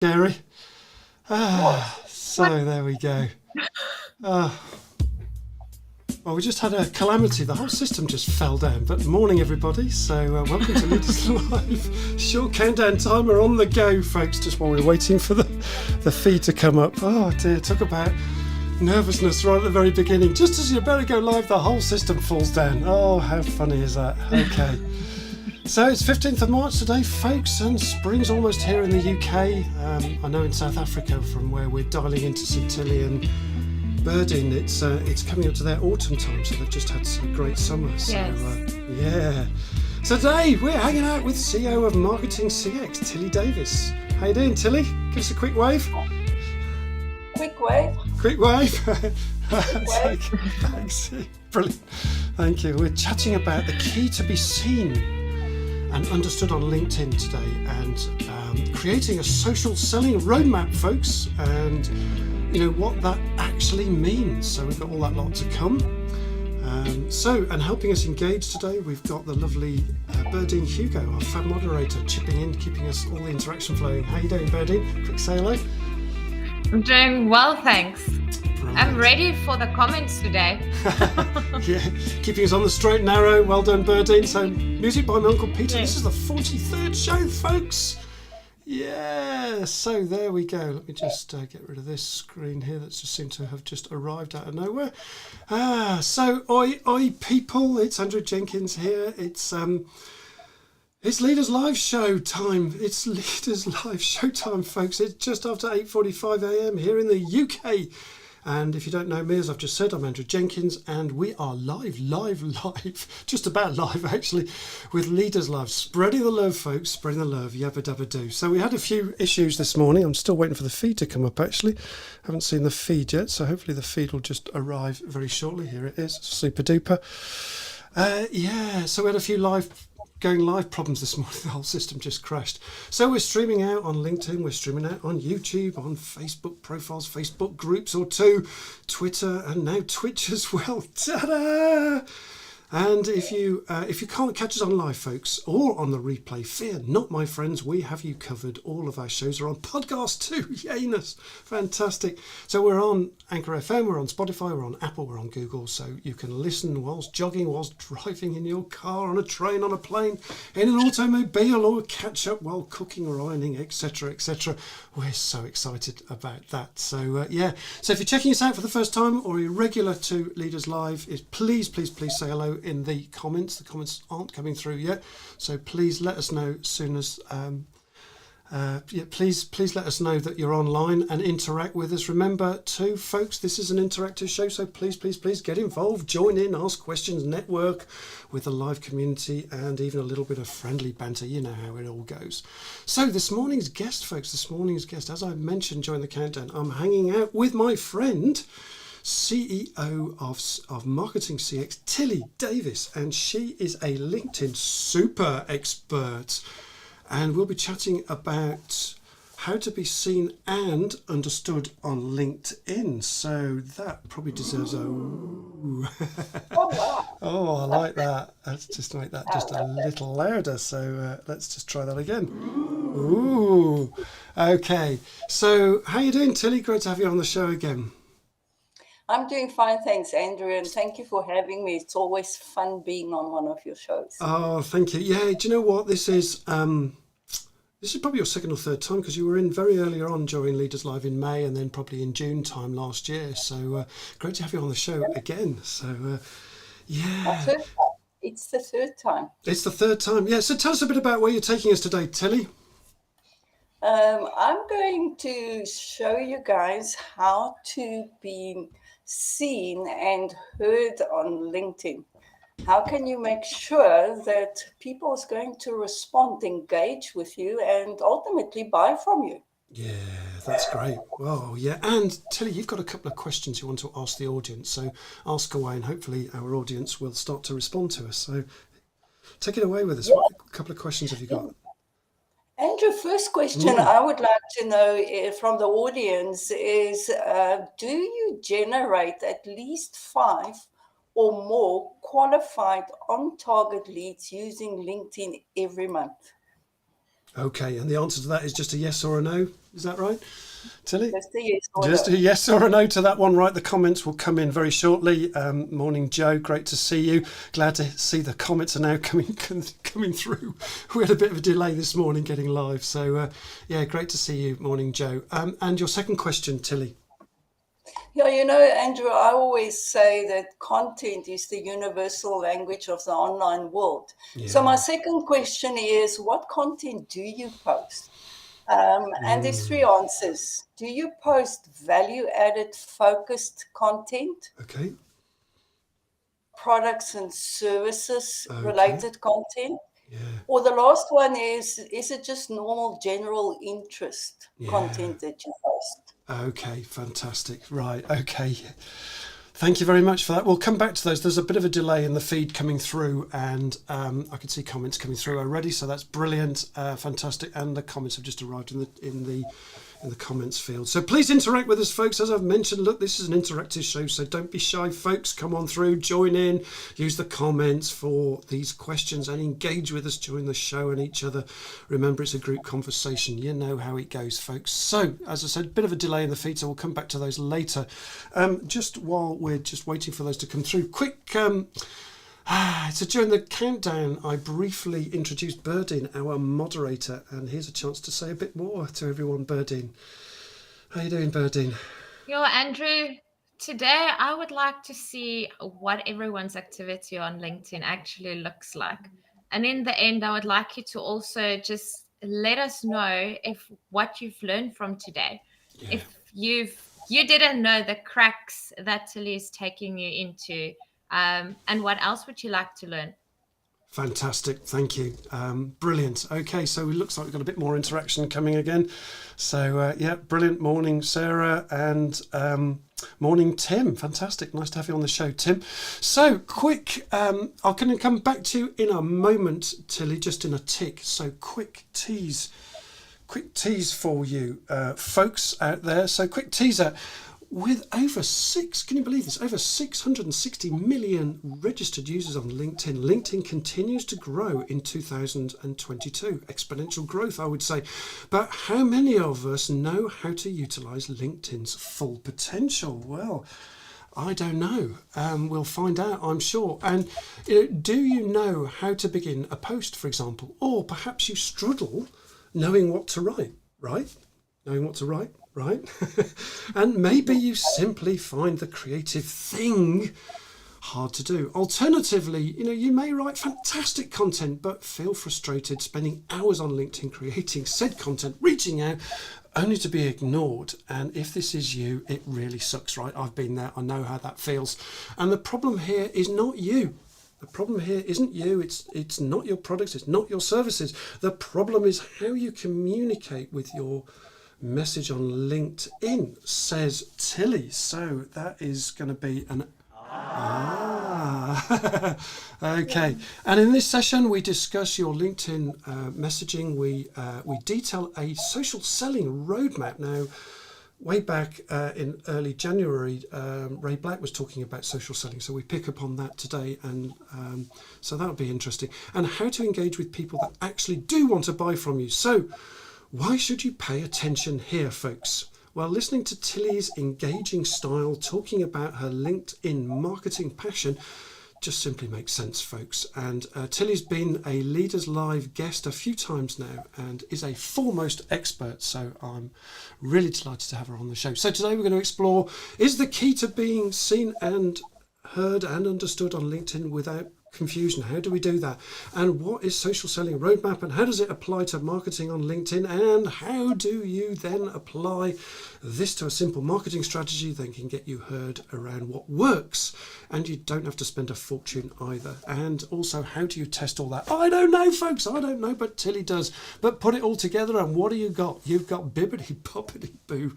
Gary. So there we go. Well, we just had a calamity. The whole system just fell down. But morning, everybody. So welcome to Leaderslive. Short countdown timer on the go, folks, just while we're waiting for the feed to come up. Oh, dear. Talk about nervousness right at the very beginning. Just as you're about to go live, the whole system falls down. Oh, how funny is that? Okay. So it's 15th of March today, folks, and spring's almost here in the UK. I know in South Africa, from where we're dialing into St Tilly and Birding, it's coming up to their autumn time, so they've just had some great summer. So yeah. So today we're hanging out with CEO of Marketing CX, Tilly Davis. How you doing, Tilly? Give us a quick wave. Quick wave. Quick wave. Thanks. Brilliant. Thank you. We're chatting about the key to be seen and understood on LinkedIn today, and creating a social selling roadmap, folks, and you know what that actually means. So we've got all that lot to come. And helping us engage today, we've got the lovely Birdine Hugo, our fab moderator, chipping in, keeping us all the interaction flowing. How you doing, Birdine? Quick say hello. I'm doing well, thanks. Right. I'm ready for the comments today. Yeah, keeping us on the straight and narrow. Well done, Birdine. So, music by my Uncle Peter. Yeah. This is the 43rd show, folks. Yeah, so there we go. Let me just get rid of this screen here that just seemed to have just arrived out of nowhere. So, oi, people. It's Andrew Jenkins here. It's Leaderslive show time. It's Leaderslive show time, folks. It's just after 8:45 a.m. here in the UK. And if you don't know me, as I've just said, I'm Andrew Jenkins, and we are live, just about live actually, with Leaderslive. Spreading the love, folks, spreading the love, yabba dabba do. So we had a few issues this morning. I'm still waiting for the feed to come up actually. Haven't seen the feed yet, so hopefully the feed will just arrive very shortly. Here it is, super duper. So we had a few going live problems this morning. The whole system just crashed. So we're streaming out on LinkedIn, we're streaming out on YouTube, on Facebook profiles, Facebook groups or two, Twitter, and now Twitch as well. Ta-da! And if you can't catch us on live, folks, or on the replay, fear not, my friends, we have you covered. All of our shows are on podcast too. Yayness. Fantastic. So we're on Anchor FM, we're on Spotify, we're on Apple, we're on Google, so you can listen whilst jogging, whilst driving in your car, on a train, on a plane, in an automobile, or catch up while cooking or ironing, etc., etc. We're so excited about that. So so if you're checking us out for the first time or you're regular to Leaderslive, please say hello in the comments. The comments aren't coming through yet, so please let us know as soon as please let us know that you're online and interact with us. Remember too, folks, this is an interactive show, so please get involved, join in, ask questions, network with the live community, and even a little bit of friendly banter. You know how it all goes. So this morning's guest, folks, as I mentioned during the countdown, I'm hanging out with my friend, CEO of Marketing CX, Tilly Davis, and she is a LinkedIn super expert, and we'll be chatting about how to be seen and understood on LinkedIn. So that probably deserves a oh, I like that. Let's just make that just a little louder. So let's just try that again. Ooh, okay. So how you doing, Tilly? Great to have you on the show again. I'm doing fine, thanks, Andrew, and thank you for having me. It's always fun being on one of your shows. Oh, thank you. Yeah, do you know what? This is probably your second or third time, because you were in very earlier on during Leaderslive in May, and then probably in June time last year. So great to have you on the show again. So yeah. It's the third time. It's the third time. Yeah, so tell us a bit about where you're taking us today, Tilly. I'm going to show you guys how to be seen and heard on LinkedIn. How can you make sure that people is going to respond, engage with you, and ultimately buy from you? Yeah, that's great. Well, yeah. And Tilly, you've got a couple of questions you want to ask the audience. So ask away, and hopefully our audience will start to respond to us. So take it away with us. What couple of questions have you got? Andrew, first question I would like to know from the audience is, do you generate at least 5 or more qualified on-target leads using LinkedIn every month? Okay, and the answer to that is just a yes or a no? Is that right, Tilly? Just a yes or Just no. a yes or a no to that one, right? The comments will come in very shortly. Morning, Joe. Great to see you. Glad to see the comments are now coming through. We had a bit of a delay this morning getting live. So, yeah, great to see you. Morning, Joe. And your second question, Tilly. Yeah, you know, Andrew, I always say that content is the universal language of the online world. Yeah. So my second question is, what content do you post? And there's three answers. Do you post value-added focused content, Okay. products and services Okay. related content? Yeah. Or the last one is it just normal general interest content that you post? Okay, fantastic. Right, okay. Thank you very much for that. We'll come back to those. There's a bit of a delay in the feed coming through, and I can see comments coming through already, so that's brilliant, fantastic. And the comments have just arrived in the comments field. So please interact with us, folks. As I've mentioned, look, this is an interactive show, so don't be shy, folks. Come on through, join in, use the comments for these questions, and engage with us during the show and each other. Remember, it's a group conversation. You know how it goes, folks. So, as I said, a bit of a delay in the feed, so we'll come back to those later. Just while we're just waiting for those to come through, quick. So during the countdown, I briefly introduced Berdine, our moderator, and here's a chance to say a bit more to everyone. Berdine, how you doing, Berdine? Yo, Andrew, today I would like to see what everyone's activity on LinkedIn actually looks like. And in the end, I would like you to also just let us know if what you've learned from today. Yeah. If you didn't know the cracks that Tilly is taking you into, and what else would you like to learn? Fantastic, thank you. Brilliant. Okay, so it looks like we've got a bit more interaction coming again. So yeah, brilliant. Morning, Sarah, and morning, Tim. Fantastic, nice to have you on the show, Tim. So quick, I'm going to come back to you in a moment, Tilly, just in a tick. So quick tease for you folks out there. So quick teaser. With can you believe this? Over 660 million registered users on LinkedIn. LinkedIn continues to grow in 2022. Exponential growth, I would say. But how many of us know how to utilize LinkedIn's full potential? Well, I don't know. We'll find out, I'm sure. And do you know how to begin a post, for example? Or perhaps you struggle knowing what to write, right? Knowing what to write. Right? And maybe you simply find the creative thing hard to do. Alternatively, you may write fantastic content, but feel frustrated spending hours on LinkedIn creating said content, reaching out, only to be ignored. And if this is you, it really sucks, right? I've been there. I know how that feels. And the problem here is not you. The problem here isn't you. It's not your products. It's not your services. The problem is how you communicate with your message on LinkedIn, says Tilly. So that is going to be an okay. And in this session, we discuss your LinkedIn messaging. We detail a social selling roadmap. Now, way back in early January, Ray Black was talking about social selling, so we pick up on that today, and so that'll be interesting. And how to engage with people that actually do want to buy from you. So why should you pay attention here, folks? Well, listening to Tilly's engaging style, talking about her LinkedIn marketing passion, just simply makes sense, folks. And Tilly's been a Leaderslive guest a few times now and is a foremost expert. So I'm really delighted to have her on the show. So today we're going to explore, is the key to being seen and heard and understood on LinkedIn without confusion? How do we do that? And what is social selling roadmap, and how does it apply to marketing on LinkedIn? And how do you then apply this to a simple marketing strategy that can get you heard around what works, and you don't have to spend a fortune either? And also, how do you test all that? I don't know, folks. I don't know, but Tilly does. But put it all together, and what do you got? You've got bibbity boppity boo.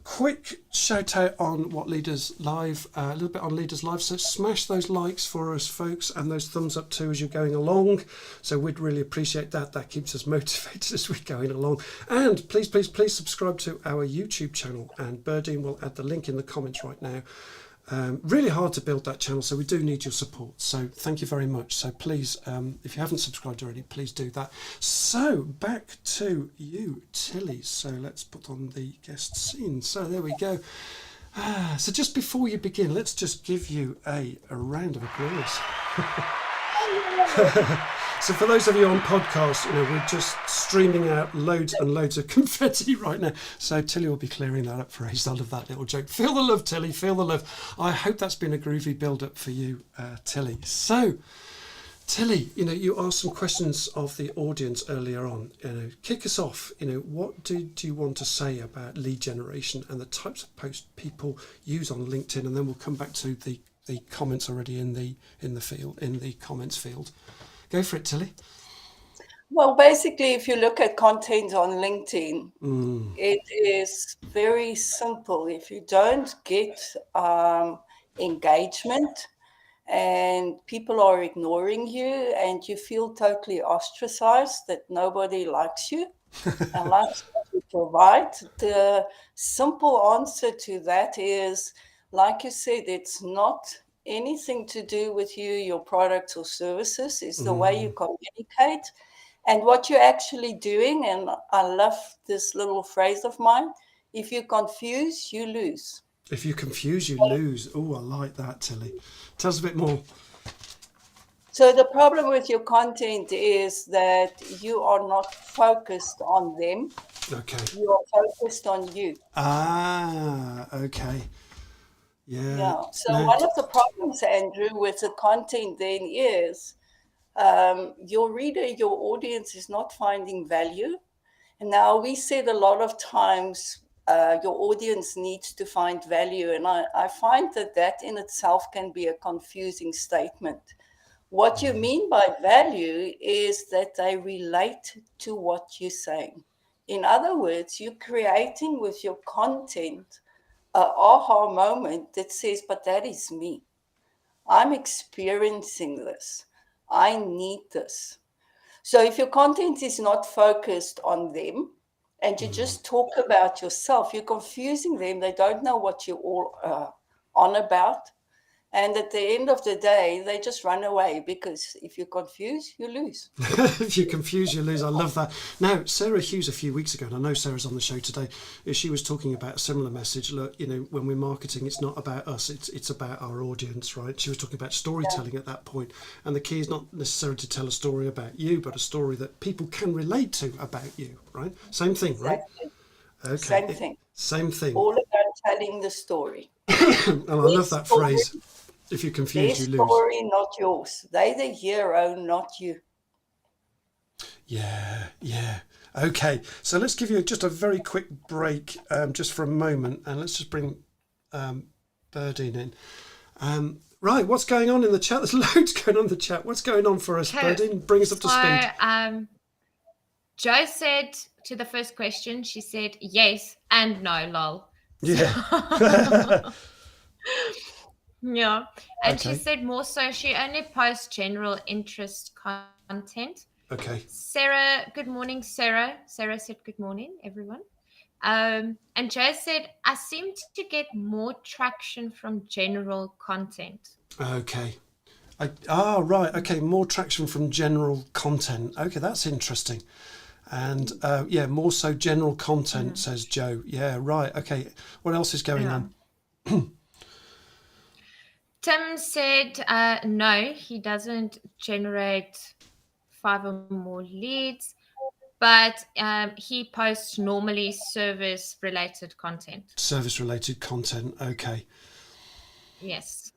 Quick shout out on what Leaderslive, a little bit on Leaderslive. So smash those likes for us, folks, and those thumbs up too as you're going along. So we'd really appreciate that. That keeps us motivated as we're going along. And please subscribe to our YouTube channel. And Berdine will add the link in the comments right now. Really hard to build that channel, so we do need your support. So thank you very much. So please, if you haven't subscribed already, please do that. So back to you, Tilly. So let's put on the guest scene. So there we go. So just before you begin, let's just give you a round of applause. So for those of you on podcast, we're just streaming out loads and loads of confetti right now. So Tilly will be clearing that up for us. I love that little joke. Feel the love, Tilly, feel the love. I hope that's been a groovy build-up for you, Tilly. So, Tilly, you asked some questions of the audience earlier on. Kick us off. What do you want to say about lead generation and the types of posts people use on LinkedIn? And then we'll come back to the comments already in the comments field. Go for it, Tilly. Well, basically, if you look at content on LinkedIn, it is very simple. If you don't get engagement and people are ignoring you and you feel totally ostracized, that nobody likes you and likes what you provide, the simple answer to that is, like you said, it's not anything to do with you, your products or services. It's the way you communicate and what you're actually doing. And I love this little phrase of mine: if you confuse, you lose. If you confuse, you lose. Oh, I like that, Tilly. Tell us a bit more. So the problem with your content is that you are not focused on them. Okay. You are focused on you. Okay. Yeah. So one of the problems, Andrew, with the content then is your reader, your audience is not finding value. And now we said a lot of times your audience needs to find value. And I find that in itself can be a confusing statement. What you mean by value is that they relate to what you're saying. In other words, you're creating with your content an aha moment that says, but that is me. I'm experiencing this. I need this. So if your content is not focused on them and you just talk about yourself, you're confusing them. They don't know what you're all on about. And at the end of the day, they just run away, because if you confuse, you lose. If you confuse, you lose. I love that. Now, Sarah Hughes a few weeks ago, and I know Sarah's on the show today, she was talking about a similar message. Look, when we're marketing, it's not about us, it's about our audience, right? She was talking about storytelling at that point. And the key is not necessarily to tell a story about you, but a story that people can relate to about you, right? Same thing, right? Okay. Same thing. All about telling the story. And I love that phrase. If you confuse, you lose. Their story, not yours. They're the hero, not you. Yeah. Okay, so let's give you just a very quick break, just for a moment, and let's just bring Berdine in. Right, what's going on in the chat? There's loads going on in the chat. What's going on for us, Berdine? Bring us up to speed. Jo said to the first question, she said yes and no, lol. Yeah. Yeah, and she said more so she only posts general interest content. Okay. Sarah, good morning, Sarah. Sarah said good morning, everyone. And Jo said, I seem to get more traction from general content. Okay. Right. Okay, more traction from general content. Okay, that's interesting. And more so general content, says Jo. Yeah, right. Okay, what else is going on? Tim said no, he doesn't generate 5 or more leads, but he posts normally service-related content. Service-related content, okay. Yes.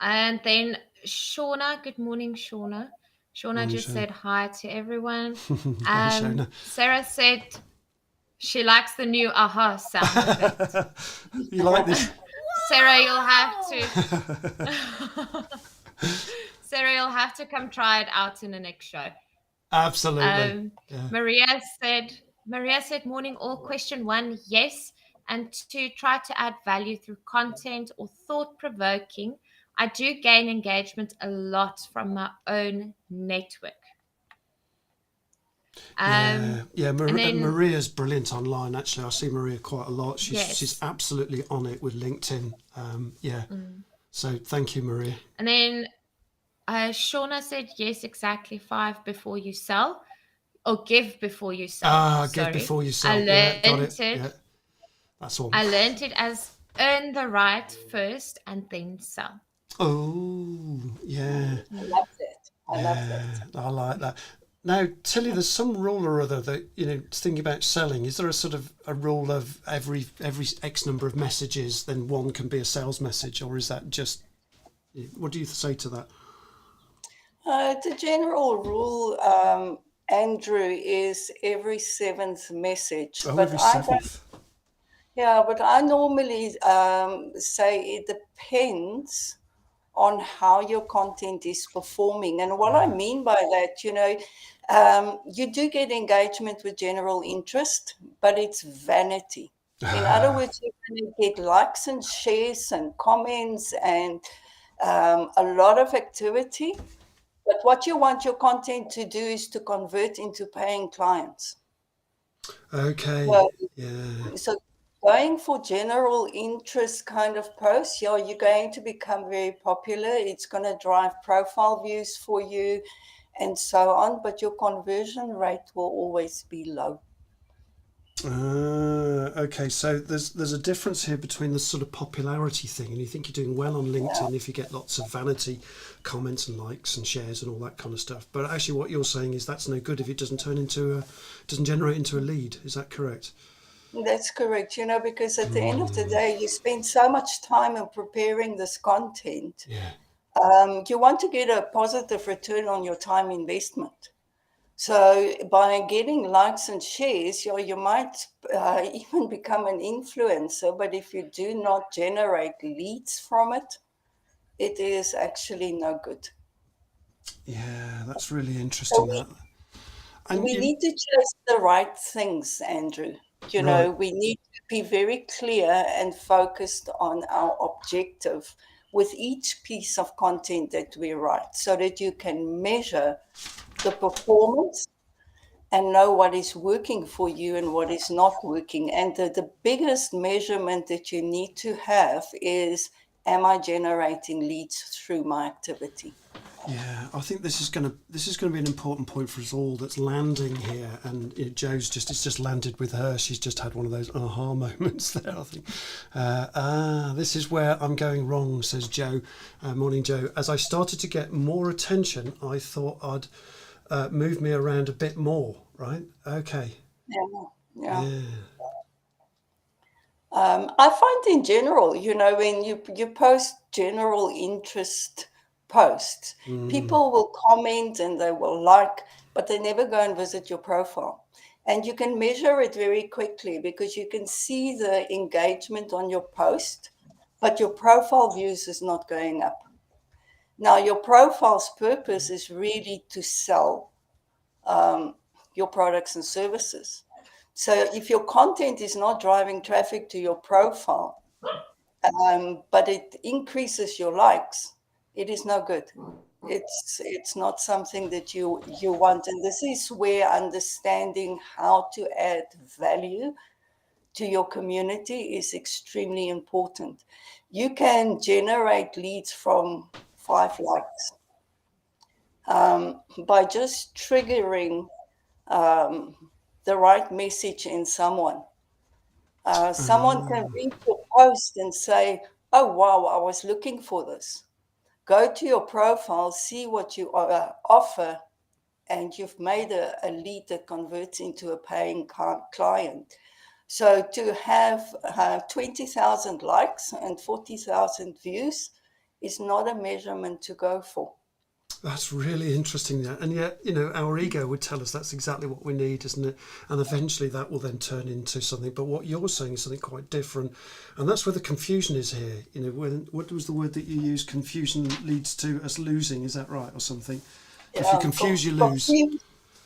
And then Shauna, good morning, Shauna. Shauna just said hi to everyone. Hi, Shauna. Sarah said she likes the new aha sound effect. You like this? Sarah, you'll have to come try it out in the next show. Absolutely. Maria said, morning all. Question 1, yes. And 2, try to add value through content or thought-provoking. I do gain engagement a lot from my own network. Yeah, And then, Maria's brilliant online. Actually, I see Maria quite a lot. yes. She's absolutely on it with LinkedIn. So thank you, Maria. And then Shauna said, yes, exactly, 5 before you sell, or give before you sell. Give before you I sell. learned Yeah, got it. it. Yeah, that's one. I learned it as earn the right first and then sell. Oh, yeah. I love that. I love that. I like that. Now, Tilly, there's some rule or other that, thinking about selling. Is there a sort of a rule of every X number of messages, then one can be a sales message, or is that just? What do you say to that? The general rule, Andrew, is every 7th message. Oh, But every I don't, 7th. but I normally say it depends on how your content is performing. And what I mean by that, you do get engagement with general interest, but it's vanity. In other words, you're going to get likes and shares and comments and a lot of activity. But what you want your content to do is to convert into paying clients. Okay. So, Yeah. so going for general interest kind of posts, you're going to become very popular. It's going to drive profile views for you and so on, but your conversion rate will always be low. Okay, so there's a difference here between the sort of popularity thing, and you think you're doing well on LinkedIn if you get lots of vanity comments and likes and shares and all that kind of stuff. But actually, what you're saying is that's no good if it doesn't generate into a lead. Is that correct? That's correct. Because at the end of the day, you spend so much time in preparing this content. Yeah. You want to get a positive return on your time investment. So by getting likes and shares, you might even become an influencer. But if you do not generate leads from it, it is actually no good. Yeah, that's really interesting. We need to chase the right things, Andrew. Right. We need to be very clear and focused on our objective with each piece of content that we write so that you can measure the performance and know what is working for you and what is not working. And the biggest measurement that you need to have is, am I generating leads through my activity? Yeah, I think this is going to be an important point for us all that's landing here. And Joe's it's just landed with her. She's just had one of those aha moments there, I think. This is where I'm going wrong, says Joe. Morning, Joe. As I started to get more attention, I thought I'd move me around a bit more, right? Okay. Yeah. I find in general, when you post general interest posts, people will comment and they will like, but they never go and visit your profile. And you can measure it very quickly because you can see the engagement on your post, but your profile views is not going up. Now, your profile's purpose is really to sell your products and services. So if your content is not driving traffic to your profile, but it increases your likes, it is no good. It's not something that you want. And this is where understanding how to add value to your community is extremely important. You can generate leads from 5 likes by just triggering the right message in someone. Someone can read your post and say, oh, wow, I was looking for this. Go to your profile, see what you offer, and you've made a lead that converts into a paying client. So to have 20,000 likes and 40,000 views is not a measurement to go for. That's really interesting. And yet, our ego would tell us that's exactly what we need, isn't it? And eventually that will then turn into something. But what you're saying is something quite different. And that's where the confusion is here. What was the word that you used? Confusion leads to us losing. Is that right? Or something? If you confuse, you lose.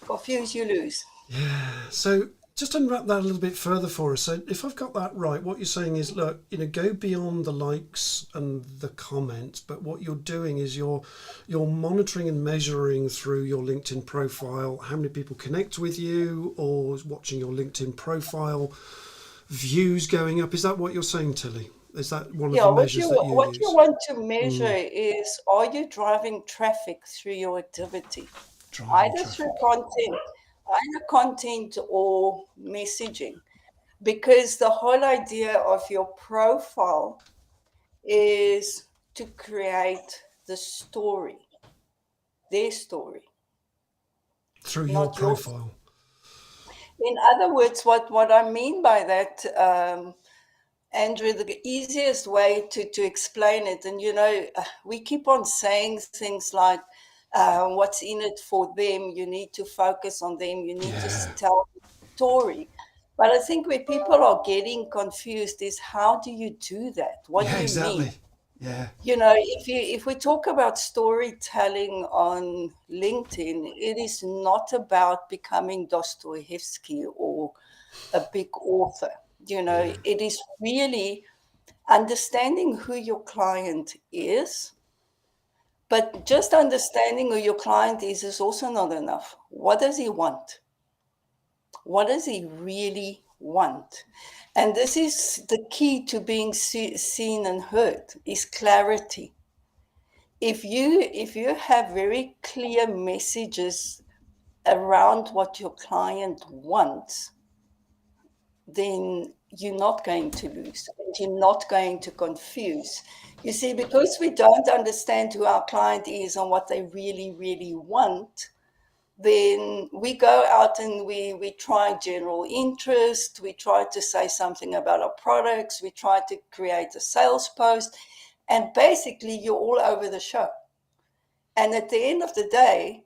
Confuse, you lose. Yeah. So Just unwrap that a little bit further for us. So if I've got that right, what you're saying is, look, go beyond the likes and the comments, but what you're doing is you're monitoring and measuring through your LinkedIn profile how many people connect with you, or watching your LinkedIn profile, views going up. Is that what you're saying, Tilly? Is that one of the measures that you what use? you want to measure is, are you driving traffic through your activity? Either through content or messaging, because the whole idea of your profile is to create the story, their story, Through your not yours. profile. In other words, what I mean by that, Andrew, the easiest way to explain it, and we keep on saying things like, what's in it for them, you need to focus on them, you need to tell the story. But I think where people are getting confused is, how do you do that? What do you mean? Yeah. If we talk about storytelling on LinkedIn, it is not about becoming Dostoevsky or a big author. It is really understanding who your client is. But just understanding who your client is also not enough. What does he want? What does he really want? And this is the key to being seen and heard, is clarity. If you have very clear messages around what your client wants, then you're not going to lose, and you're not going to confuse. You see, because we don't understand who our client is and what they really, really want, then we go out and we try general interest, we try to say something about our products, we try to create a sales post, and basically you're all over the show. And at the end of the day,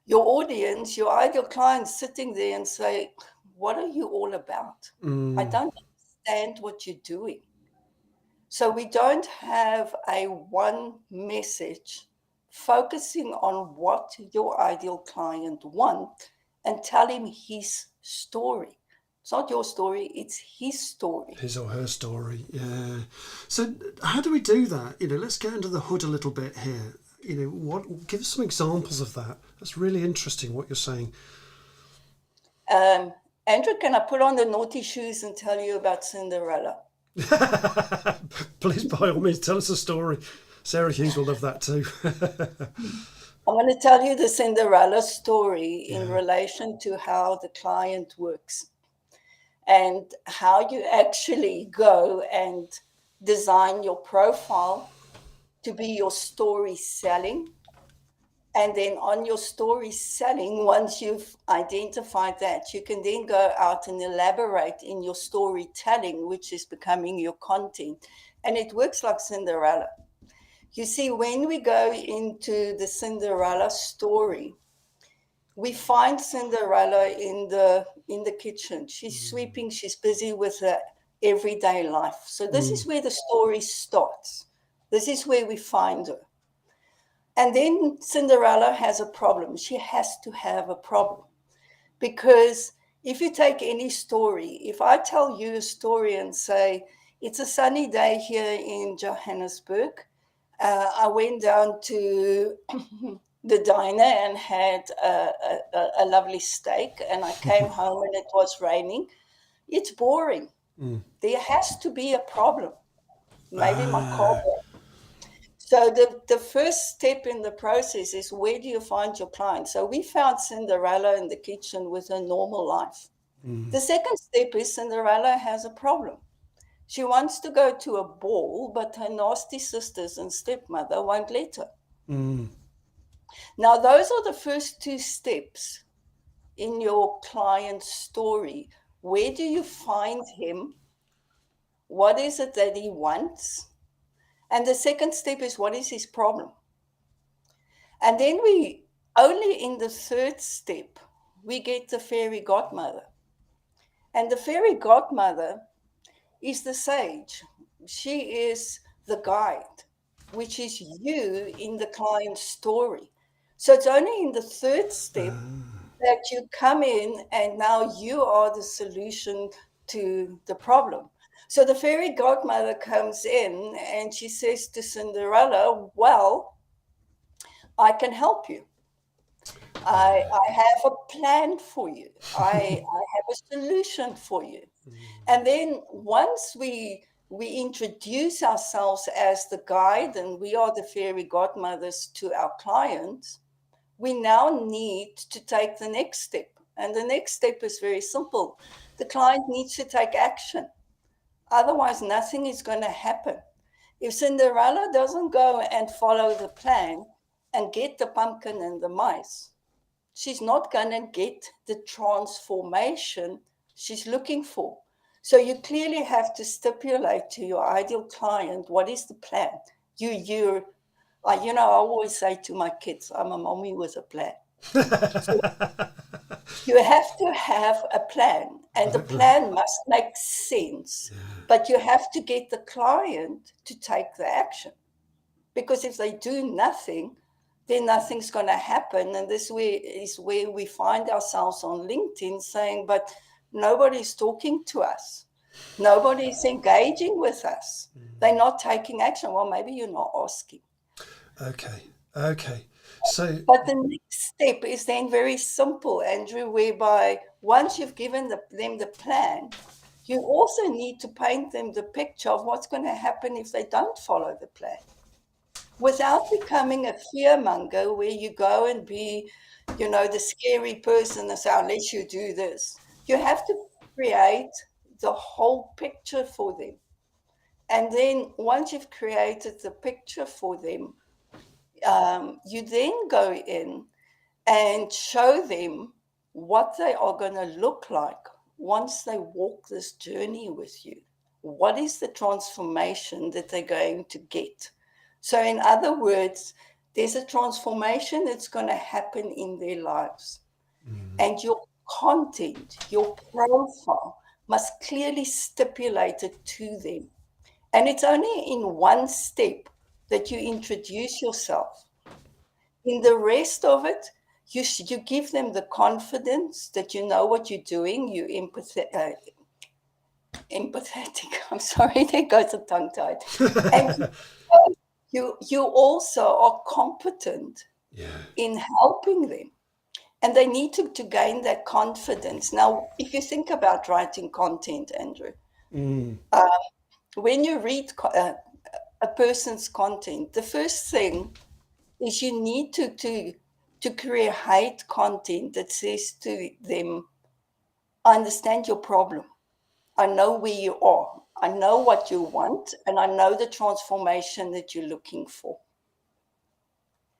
your audience, your ideal clients sitting there and say, what are you all about? I don't understand what you're doing. So we don't have a one message focusing on what your ideal client wants and tell him his story. It's not your story, it's his story. His or her story, yeah. So how do we do that? Let's get under the hood a little bit here. Give us some examples of that. That's really interesting what you're saying. Andrew, can I put on the naughty shoes and tell you about Cinderella? Please, by all means, tell us a story. Sarah Hughes will love that too. I'm going to tell you the Cinderella story in relation to how the client works and how you actually go and design your profile to be your story selling. And then on your story selling, once you've identified that, you can then go out and elaborate in your storytelling, which is becoming your content. And it works like Cinderella. You see, when we go into the Cinderella story, we find Cinderella in the kitchen. She's sweeping, she's busy with her everyday life. So this is where the story starts. This is where we find her. And then Cinderella has a problem. She has to have a problem. Because if you take any story, if I tell you a story and say, it's a sunny day here in Johannesburg, I went down to the diner and had a lovely steak, and I came home and it was raining. It's boring. There has to be a problem. Maybe my car broke. So the first step in the process is, where do you find your client? So we found Cinderella in the kitchen with her normal life. The second step is, Cinderella has a problem. She wants to go to a ball, but her nasty sisters and stepmother won't let her. Now, those are the first two steps in your client's story. Where do you find him? What is it that he wants? And the second step is, what is his problem? And then only in the third step, we get the fairy godmother. And the fairy godmother is the sage. She is the guide, which is you in the client's story. So it's only in the third step that you come in and now you are the solution to the problem. So the fairy godmother comes in and she says to Cinderella, well, I can help you. I have a plan for you. I have a solution for you. And then once we introduce ourselves as the guide and we are the fairy godmothers to our clients, we now need to take the next step. And the next step is very simple. The client needs to take action. Otherwise, nothing is going to happen. If Cinderella doesn't go and follow the plan and get the pumpkin and the mice, she's not going to get the transformation she's looking for. So you clearly have to stipulate to your ideal client, what is the plan? I always say to my kids, I'm a mommy with a plan. So you have to have a plan, and the plan must make sense. But you have to get the client to take the action. Because if they do nothing, then nothing's going to happen. And this is where we find ourselves on LinkedIn saying, but nobody's talking to us. Nobody's engaging with us. They're not taking action. Well, maybe you're not asking. Okay. So, but the next step is then very simple, Andrew, whereby once you've given them the plan, you also need to paint them the picture of what's going to happen if they don't follow the plan. Without becoming a fearmonger where you go and be, the scary person and say, unless you do this. You have to create the whole picture for them. And then once you've created the picture for them, you then go in and show them what they are going to look like once they walk this journey with you. What is the transformation that they're going to get? So in other words, there's a transformation that's going to happen in their lives. And your content, your profile must clearly stipulate it to them. And it's only in one step that you introduce yourself. In the rest of it, you give them the confidence that you know what you're doing, you're empathetic. I'm sorry, there goes a tongue-tied. And you also are competent in helping them. And they need to gain that confidence. Now, if you think about writing content, Andrew, when you read a person's content, the first thing is you need to create content that says to them, I understand your problem. I know where you are. I know what you want, and I know the transformation that you're looking for.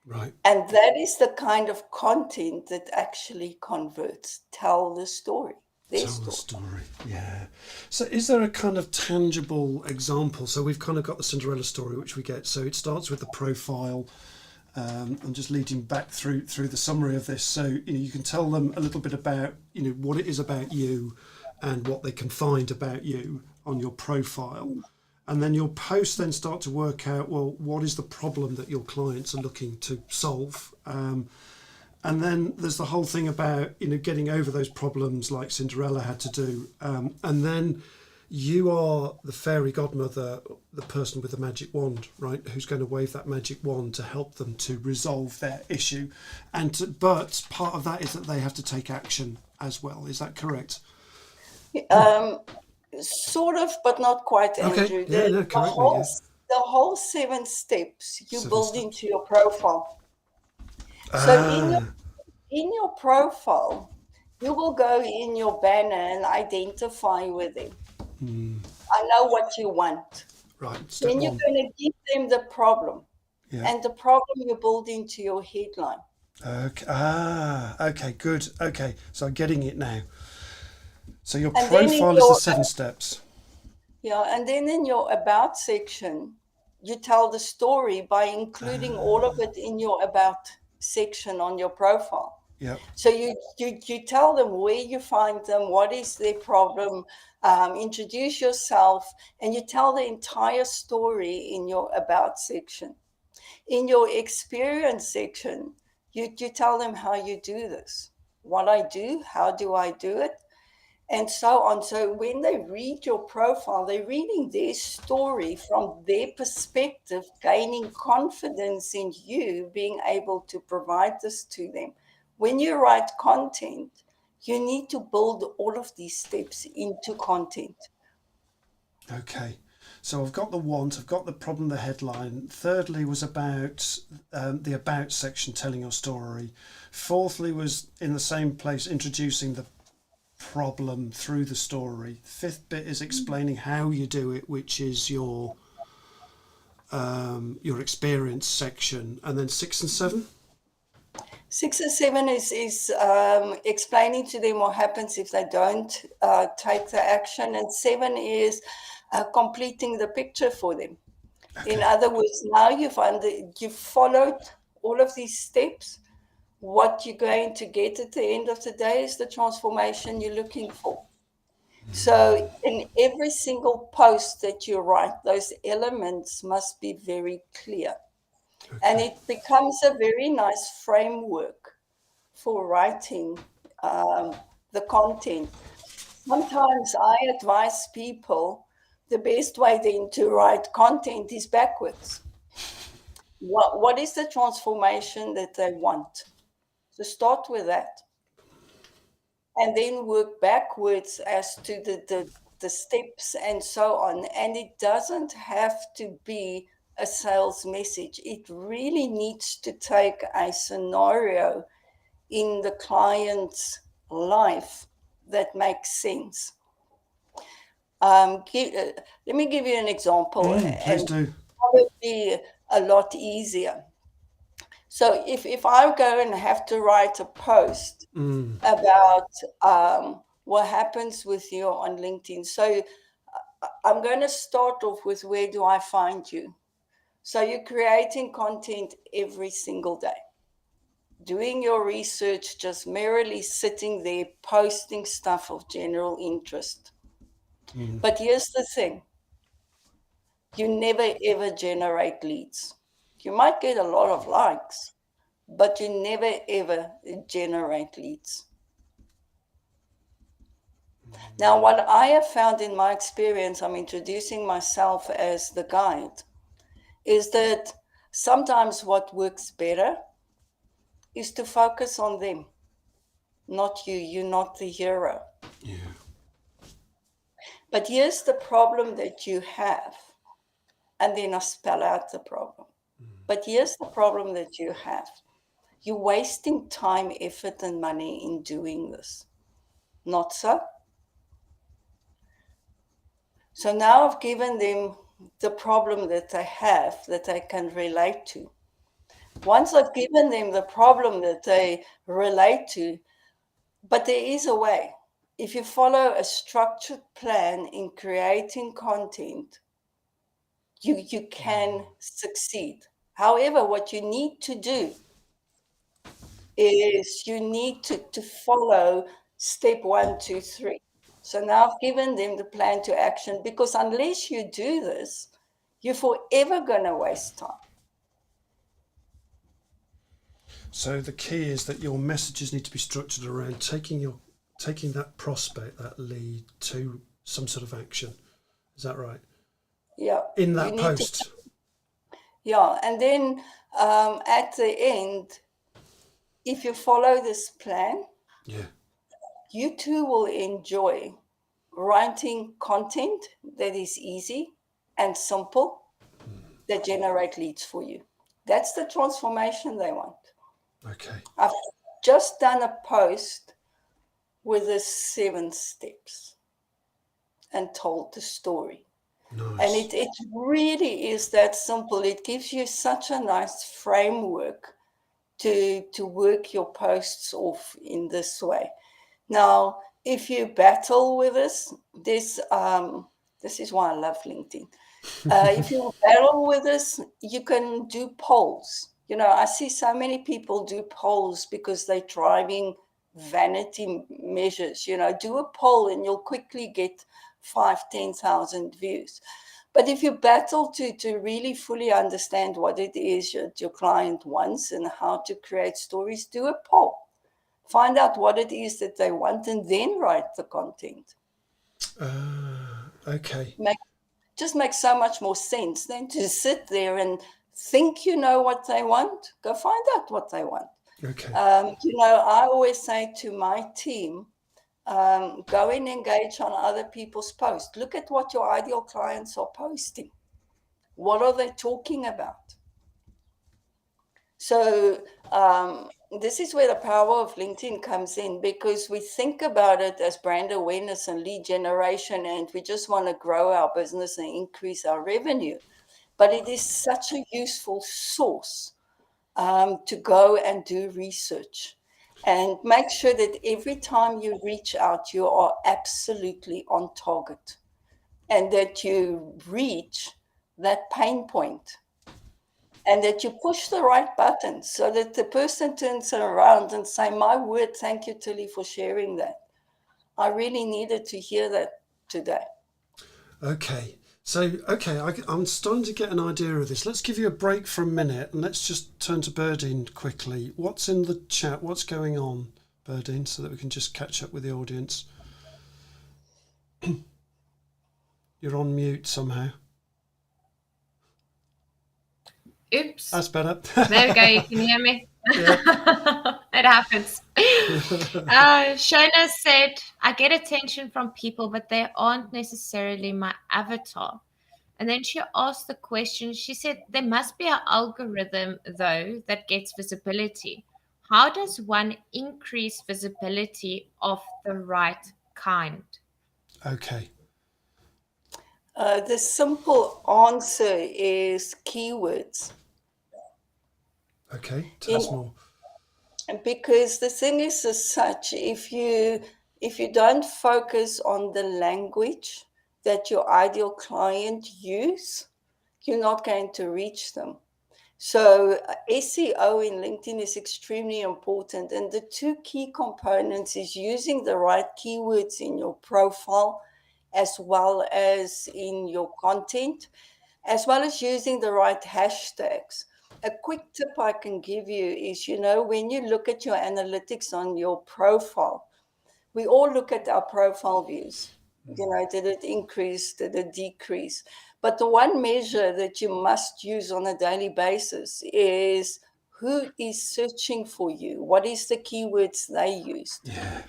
Right. And that is the kind of content that actually converts. Tell the story. The story. Yeah. So is there a kind of tangible example? So we've kind of got the Cinderella story, which we get. So it starts with the profile. I'm just leading back through the summary of this. So you can tell them a little bit about what it is about you and what they can find about you on your profile. And then your posts then start to work out, well, what is the problem that your clients are looking to solve? And then there's the whole thing about, getting over those problems like Cinderella had to do. And then you are the fairy godmother, the person with the magic wand, right? Who's going to wave that magic wand to help them to resolve their issue. But part of that is that they have to take action as well. Is that correct? Sort of, but not quite, Andrew. Okay. The whole 7 steps you build into your profile. So in your profile, you will go in your banner and identify with them. I know what you want. Right. Then you're going to give them the problem. Yeah. And the problem you build into your headline. Okay. Okay, good. Okay, so I'm getting it now. So your profile is the 7 steps. Yeah, and then in your about section, you tell the story by including all of it in your about section on your profile. Yeah. So you tell them where you find them, what is their problem, introduce yourself, and you tell the entire story in your about section. In your experience section, you tell them how you do this. what I do, how do I do it, and so on. So when they read your profile, they're reading their story from their perspective, gaining confidence in you being able to provide this to them. When you write content, you need to build all of these steps into content. Okay. So I've got the want, I've got the problem, the headline. Thirdly was about the about section, telling your story. Fourthly was in the same place, introducing the problem through the story. Fifth bit is explaining how you do it, which is your experience section. And then 6 and 7? 6 and 7 is explaining to them what happens if they don't take the action. And 7 is completing the picture for them. Okay. In other words, now you've followed all of these steps. What you're going to get at the end of the day is the transformation you're looking for. So in every single post that you write, those elements must be very clear. Okay. And it becomes a very nice framework for writing the content. Sometimes I advise people the best way then to write content is backwards. What is the transformation that they want? So start with that. And then work backwards as to the steps and so on. And it doesn't have to be a sales message. It really needs to take a scenario in the client's life that makes sense. Let me give you an example. Please do. Probably a lot easier. So if I go and have to write a post about what happens with you on LinkedIn, so I'm going to start off with where do I find you? So you're creating content every single day, doing your research, just merely sitting there, posting stuff of general interest. But here's the thing. You never, ever generate leads. You might get a lot of likes, but you never, ever generate leads. Now, what I have found in my experience, I'm introducing myself as the guide, is that sometimes what works better is to focus on them, not you. You're not the hero. Yeah. But here's the problem that you have, and then I spell out the problem. But here's the problem that you have. You're wasting time, effort, and money in doing this. Not so? So now I've given them the problem that they have, that they can relate to. Once I've given them the problem that they relate to, but there is a way. If you follow a structured plan in creating content, you can succeed. However, what you need to do is you need to follow step 1, 2, 3. So now I've given them the plan to action, because unless you do this, you're forever going to waste time. So the key is that your messages need to be structured around taking that prospect, that lead, to some sort of action. Is that right? Yeah. In that post. Yeah. And then at the end, if you follow this plan, you too will enjoy writing content that is easy and simple, that generate leads for you. That's the transformation they want. Okay. I've just done a post with the 7 steps and told the story. Nice. And it really is that simple. It gives you such a nice framework to work your posts off in this way. Now, if you battle with this is why I love LinkedIn. If you battle with this, you can do polls. You know, I see so many people do polls because they're driving vanity measures. You know, do a poll and you'll quickly get 5,000-10,000 views. But if you battle to really fully understand what it is your client wants and how to create stories, do a poll. Find out what it is that they want and then write the content. Okay. Just makes so much more sense than to sit there and think you know what they want. Go find out what they want. Okay. I always say to my team, go and engage on other people's posts. Look at what your ideal clients are posting. What are they talking about? So this is where the power of LinkedIn comes in, because we think about it as brand awareness and lead generation, and we just want to grow our business and increase our revenue. But it is such a useful source to go and do research. And make sure that every time you reach out, you are absolutely on target and that you reach that pain point and that you push the right button so that the person turns around and say, my word, thank you, Tilly, for sharing that. I really needed to hear that today. Okay. So, I'm starting to get an idea of this. Let's give you a break for a minute and let's just turn to Berdine quickly. What's in the chat? What's going on, Berdine, so that we can just catch up with the audience? You're on mute somehow. Oops. That's better. There we go. You can hear me. Yeah. It happens. Shona said, I get attention from people, but they aren't necessarily my avatar. And then she asked the question, she said, there must be an algorithm, though, that gets visibility. How does one increase visibility of the right kind? Okay. The simple answer is keywords. Okay. Tell us more. Because the thing is as such, if you don't focus on the language that your ideal client use, you're not going to reach them. So SEO in LinkedIn is extremely important. And the two key components is using the right keywords in your profile, as well as in your content, as well as using the right hashtags. A quick tip I can give you is, when you look at your analytics on your profile, we all look at our profile views. Did it increase? Did it decrease? But the one measure that you must use on a daily basis is who is searching for you? What is the keywords they used? Yeah.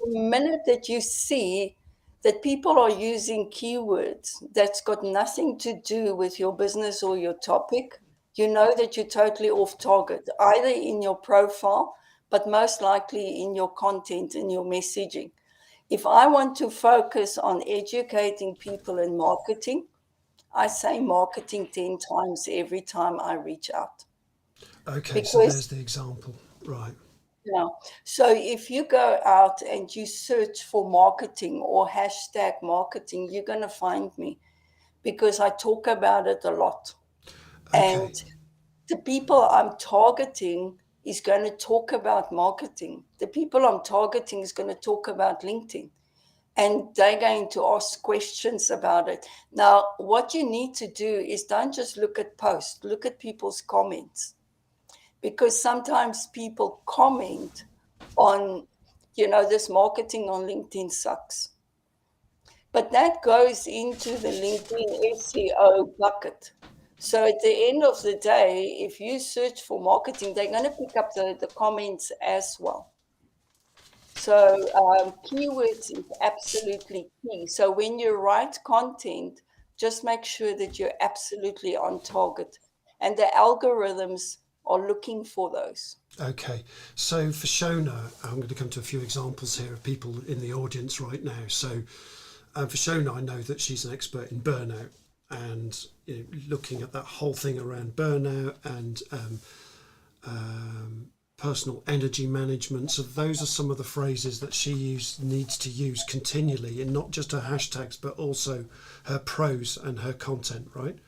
The minute that you see that people are using keywords that's got nothing to do with your business or your topic, you know that you're totally off target, either in your profile, but most likely in your content and your messaging. If I want to focus on educating people in marketing, I say marketing 10 times every time I reach out. Okay, so there's the example. Right. Yeah. So if you go out and you search for marketing or hashtag marketing, you're going to find me because I talk about it a lot. Okay. And the people I'm targeting is going to talk about marketing. The people I'm targeting is going to talk about LinkedIn. And they're going to ask questions about it. Now, what you need to do is don't just look at posts, look at people's comments. Because sometimes people comment on, this marketing on LinkedIn sucks. But that goes into the LinkedIn SEO bucket. So at the end of the day, if you search for marketing, they're going to pick up the comments as well. So keywords is absolutely key. So when you write content, just make sure that you're absolutely on target. And the algorithms are looking for those. Okay, so for Shona, I'm going to come to a few examples here of people in the audience right now. So for Shona, I know that she's an expert in burnout and looking at that whole thing around burnout and personal energy management. So those are some of the phrases that she needs to use continually, and not just her hashtags, but also her prose and her content, right?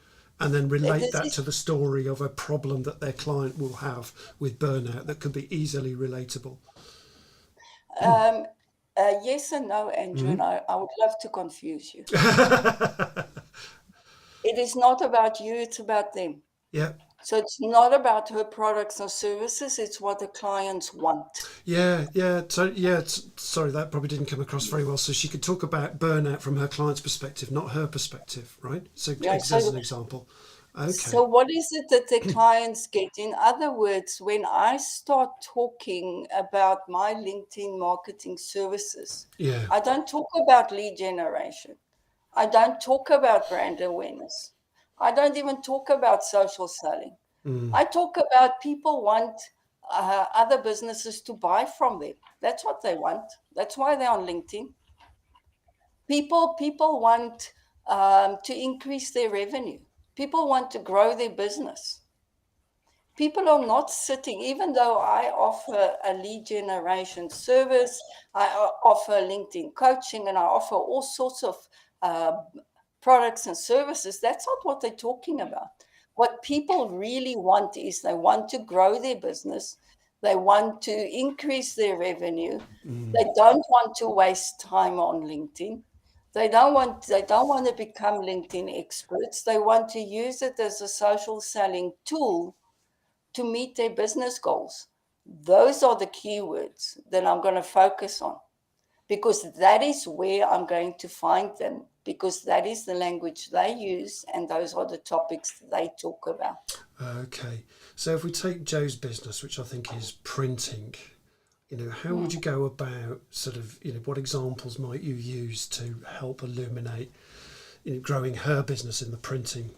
And then relate that to the story of a problem that their client will have with burnout that could be easily relatable. Yes and no, Andrew, and I would love to confuse you. It is not about you, it's about them. Yeah. So it's not about her products or services, it's what the clients want. Yeah. So sorry, that probably didn't come across very well. So she could talk about burnout from her client's perspective, not her perspective, right? So Yeah, as an example. Okay. So what is it that the clients get? In other words, when I start talking about my LinkedIn marketing services, Yeah. I don't talk about lead generation. I don't talk about brand awareness. I don't even talk about social selling. I talk about people want other businesses to buy from them. That's what they want. That's why they're on LinkedIn. People want to increase their revenue. People want to grow their business. People are not sitting, even though I offer a lead generation service, I offer LinkedIn coaching, and I offer all sorts of products and services. That's not what they're talking about. What people really want is they want to grow their business. They want to increase their revenue. They don't want to waste time on LinkedIn. They don't want to become LinkedIn experts. They want to use it as a social selling tool to meet their business goals. Those are the keywords that I'm going to focus on, because that is where I'm going to find them, because that is the language they use and those are the topics they talk about. Okay. So if we take Joe's business, which I think is printing, how would you go about sort of, what examples might you use to help illuminate, growing her business in the printing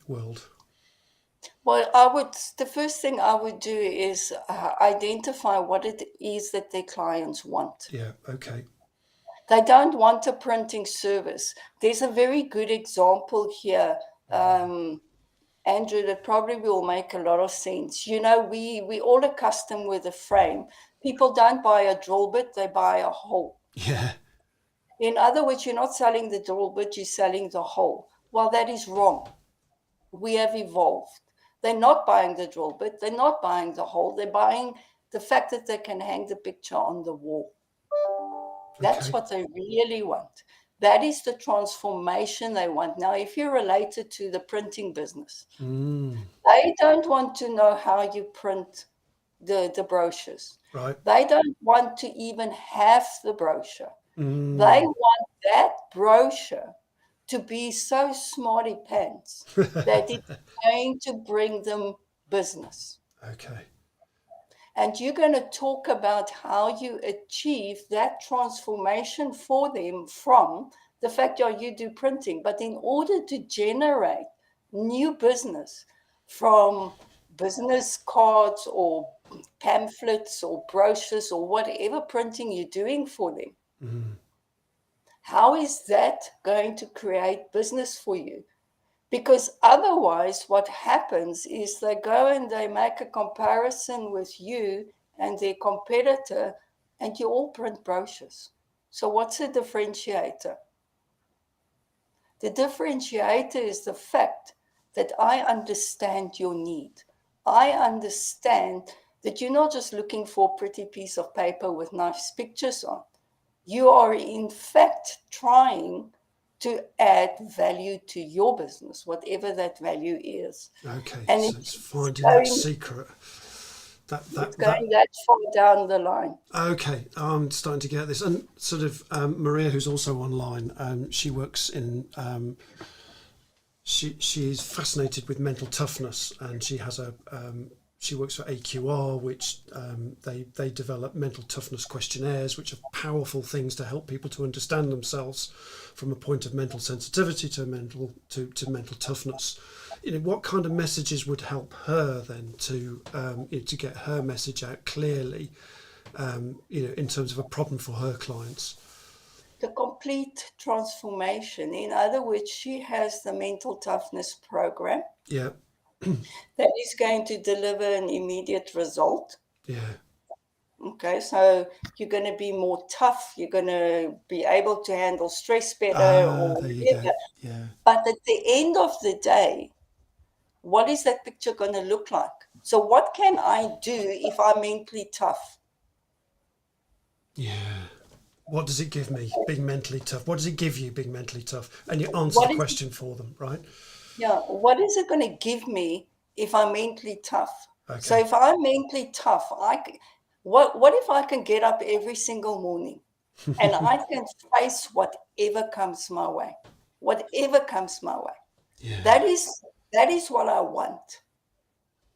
world? Well, the first thing I would do is identify what it is that their clients want. Yeah. Okay. They don't want a printing service. There's a very good example here, Andrew, that probably will make a lot of sense. We all accustomed with a frame. People don't buy a drill bit, they buy a hole. Yeah. In other words, you're not selling the drill bit, you're selling the hole. Well, that is wrong. We have evolved. They're not buying the drill bit, they're not buying the hole, they're buying the fact that they can hang the picture on the wall. That's Okay. what they really want. That is the transformation they want. Now, if you're related to the printing business, they don't want to know how you print the brochures. Right. They don't want to even have the brochure. They want that brochure to be so smarty pants that it's going to bring them business. Okay. And you're going to talk about how you achieve that transformation for them from the fact that you do printing. But in order to generate new business from business cards or pamphlets or brochures or whatever printing you're doing for them, how is that going to create business for you? Because otherwise, what happens is they go and they make a comparison with you and their competitor, and you all print brochures. So what's the differentiator? The differentiator is the fact that I understand your need. I understand that you're not just looking for a pretty piece of paper with nice pictures on. You are, in fact, trying to add value to your business, whatever that value is. Okay. And So it's finding that secret. It's going that far down the line. Okay, I'm starting to get this. And sort of Maria, who's also online, she works in. She's fascinated with mental toughness, and she has she works for AQR, which they develop mental toughness questionnaires, which are powerful things to help people to understand themselves from a point of mental sensitivity to mental toughness. What kind of messages would help her then to get her message out clearly, in terms of a problem for her clients? The complete transformation. In other words, she has the mental toughness program. Yeah. That is going to deliver an immediate result. Yeah. Okay, so you're going to be more tough. You're going to be able to handle stress better or there you whatever. go. Yeah. But at the end of the day, what is that picture going to look like? So what can I do if I'm mentally tough? Yeah. What does it give me being mentally tough? What does it give you being mentally tough? And you answer the question for them, right? Yeah. What is it going to give me if I'm mentally tough. Okay. So if I'm mentally tough, what if I can get up every single morning and I can face whatever comes my way? Whatever comes my way. Yeah. That is what I want.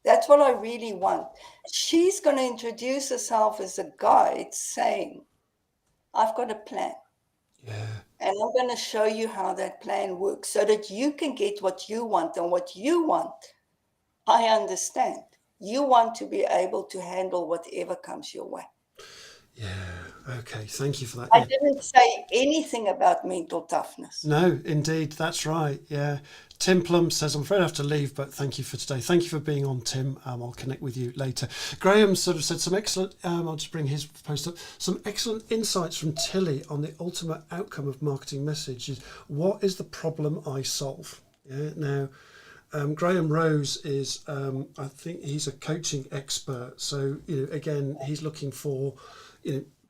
That's what I really want. She's going to introduce herself as a guide saying, I've got a plan. Yeah. And I'm going to show you how that plan works so that you can get what you want. And what you want, I understand. You want to be able to handle whatever comes your way. Yeah. Okay. Thank you for that. I Yeah. didn't say anything about mental toughness. No, indeed. That's right. Yeah. Tim Plum says, I'm afraid I have to leave, but thank you for today. Thank you for being on, Tim. I'll connect with you later. Graham sort of said some excellent, I'll just bring his post up, some excellent insights from Tilly on the ultimate outcome of marketing messages. What is the problem I solve? Yeah. Now, Graham Rose is, I think he's a coaching expert. So, again, he's looking for,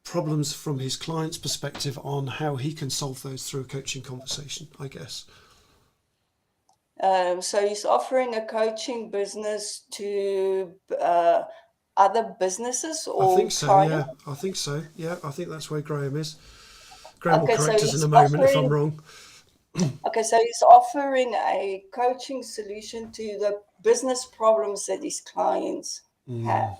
problems from his client's perspective on how he can solve those through a coaching conversation, I guess. So he's offering a coaching business to other businesses or I think so, clients? yeah. I think so, yeah. I think that's where Graham is. Graham will Okay, so correct us he's in a moment if I'm offering- wrong. Okay, so he's offering a coaching solution to the business problems that his clients have.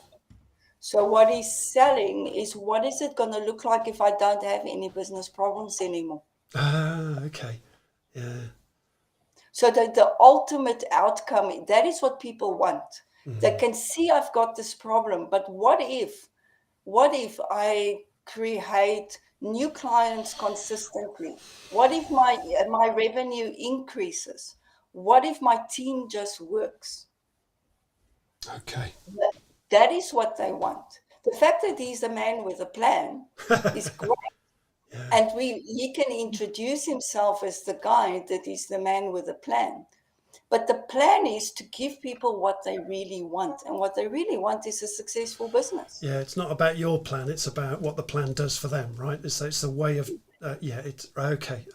So what he's selling is, what is it going to look like if I don't have any business problems anymore? Ah, okay. Yeah. So that the ultimate outcome, that is what people want. They can see I've got this problem, but what if I create new clients consistently? What if my revenue increases? What if my team just works? Okay. That is what they want. The fact that he's a man with a plan is great. Yeah. And he can introduce himself as the guy that is the man with a plan. But the plan is to give people what they really want. And what they really want is a successful business. Yeah, it's not about your plan. It's about what the plan does for them, right? It's the way of, it's okay.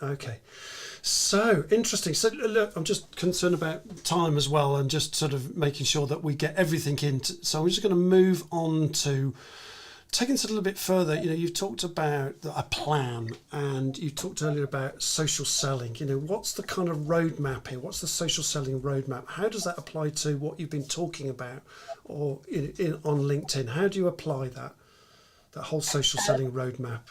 So interesting. So look, I'm just concerned about time as well and just sort of making sure that we get everything in. So I'm just going to move on to taking this a little bit further. You've talked about a plan and you talked earlier about social selling. What's the kind of roadmap here? What's the social selling roadmap? How does that apply to what you've been talking about or on LinkedIn? How do you apply that whole social selling roadmap?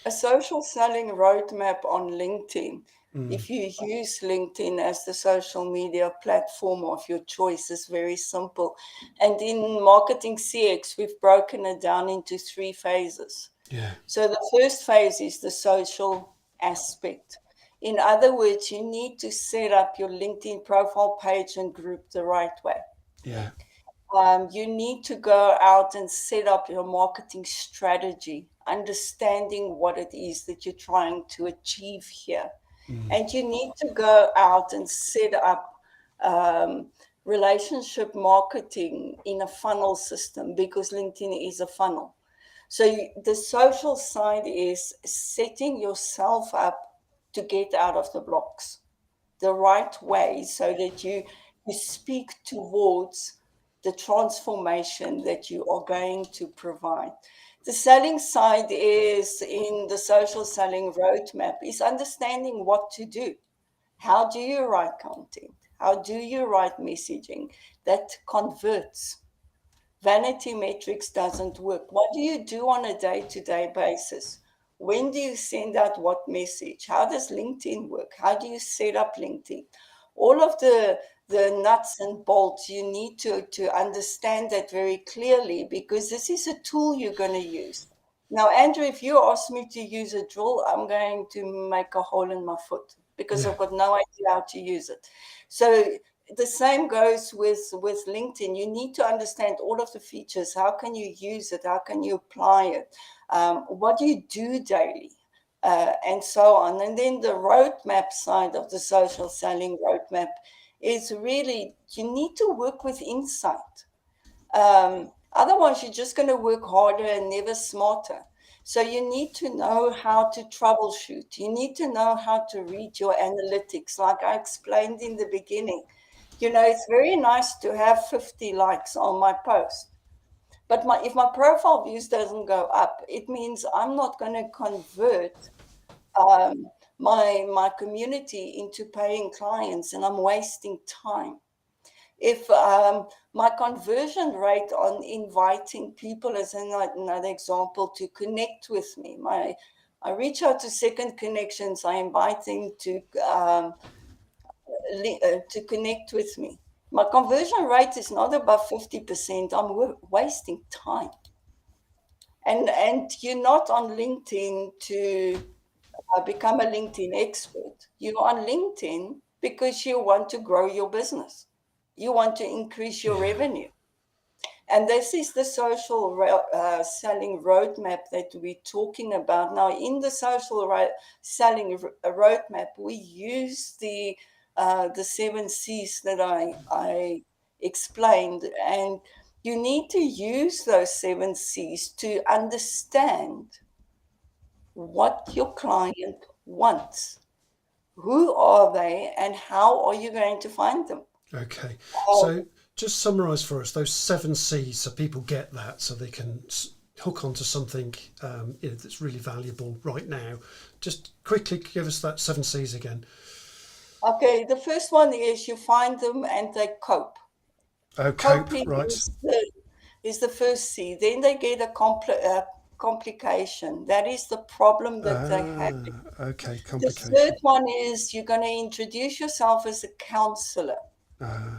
A social selling roadmap on LinkedIn. If you use LinkedIn as the social media platform of your choice, is very simple. And in Marketing CX, we've broken it down into 3 phases. Yeah. So the first phase is the social aspect. In other words, you need to set up your LinkedIn profile page and group the right way. Yeah. You need to go out and set up your marketing strategy, understanding what it is that you're trying to achieve here. And you need to go out and set up relationship marketing in a funnel system, because LinkedIn is a funnel. So the social side is setting yourself up to get out of the blocks the right way so that you speak towards the transformation that you are going to provide. The selling side is, in the social selling roadmap, is understanding what to do. How do you write content? How do you write messaging that converts? Vanity metrics doesn't work. What do you do on a day-to-day basis? When do you send out what message? How does LinkedIn work? How do you set up LinkedIn? All of the nuts and bolts, you need to understand that very clearly, because this is a tool you're going to use. Now, Andrew, if you ask me to use a drill, I'm going to make a hole in my foot because I've got no idea how to use it. So the same goes with LinkedIn. You need to understand all of the features. How can you use it? How can you apply it? What do you do daily? And so on. And then the roadmap side of the social selling roadmap is really, you need to work with insight. Otherwise, you're just going to work harder and never smarter. So you need to know how to troubleshoot. You need to know how to read your analytics, like I explained in the beginning. It's very nice to have 50 likes on my post. But if my profile views doesn't go up, it means I'm not going to convert my community into paying clients, and I'm wasting time. If my conversion rate on inviting people, as another example, to connect with me, I reach out to second connections, I invite them to connect with me. My conversion rate is not above 50%. I'm wasting time. And you're not on LinkedIn to become a LinkedIn expert. You're on LinkedIn because you want to grow your business. You want to increase your revenue. And this is the social selling roadmap that we're talking about. Now, in the social selling roadmap, we use the 7 C's that I explained. And you need to use those 7 C's to understand what your client wants. Who are they, and how are you going to find them? Okay, so just summarise for us those 7 C's so people get that, so they can hook onto something that's really valuable right now. Just quickly give us that 7 C's again. Okay, the first one is you find them and they cope. Coping, right. is the first C. Then they get a complication. That is the problem that they have. Okay, complication. The third one is you're going to introduce yourself as a counselor.